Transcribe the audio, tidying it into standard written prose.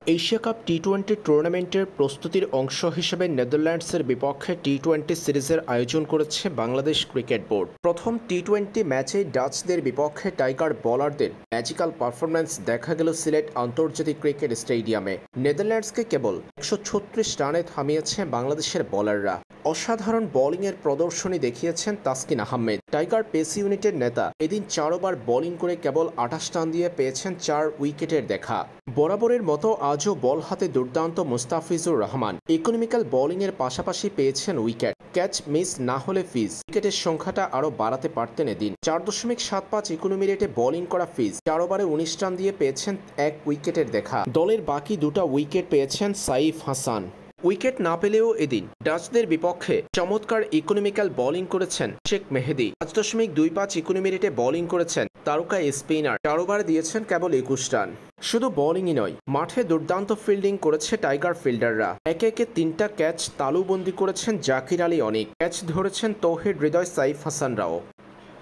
Asia cup T twenty টুর্নামেন্টের প্রস্তুতির অংশ হিসেবে নেদারল্যান্ডসের বিপক্ষে টি-টোয়েন্টি সিরিজের আয়োজন করেছে বাংলাদেশ ক্রিকেট বোর্ড। প্রথম টি-টোয়েন্টি ম্যাচে ডাচদের বিপক্ষে টাইগার বোলারদের ম্যাজিক্যাল পারফরম্যান্স দেখা গেল সিলেট আন্তর্জাতিক ক্রিকেট স্টেডিয়ামে। নেদারল্যান্ডসকে কেবল ১৩৬ রানে থামিয়েছে বাংলাদেশের বোলাররা। অসাধারণ বোলিংয়ের প্রদর্শনী দেখিয়েছেন তাসকিন আহমেদ। টাইগার পেস ইউনিটের নেতা এদিন ৪ ওভার বোলিং করে কেবল ২৮ রান দিয়ে পেয়েছেন ৪ উইকেটের দেখা। বরাবরের মতো আজও বল হাতে দুর্দান্ত মুস্তাফিজুর রহমান ইকোনমিক্যাল বোলিংয়ের পাশাপাশি পেয়েছেন উইকেট। ক্যাচ মিস না হলে ফিজ, উইকেটের সংখ্যাটা আরও বাড়াতে পারতেন এদিন। ৪.৭৫ ইকোনমি রেটে বোলিং করা ফিজ ৪ ওভারে ১৯ রান দিয়ে পেয়েছেন ১ উইকেটের দেখা। দলের বাকি দুটা উইকেট পেয়েছেন সাইফ হাসান। উইকেট না পেলেও এদিন ডাচদের বিপক্ষে চমৎকার ইকোনমিক্যাল বোলিং করেছেন শেখ মেহেদী। ৫.২৫ ইকোনমি রেটে বোলিং করেছেন তারকা স্পিনার। ৪ ওভারে দিয়েছেন কেবল ২১ রান। শুধু বোলিংই নয়, মাঠে দুর্দান্ত ফিল্ডিং করেছে টাইগার ফিল্ডাররা। একে একে ৩টা ক্যাচ তালুবন্দি করেছেন জাকির আলী অনিক। ক্যাচ ধরেছেন তৌহিদ হৃদয়, সাইফ হাসানরাও।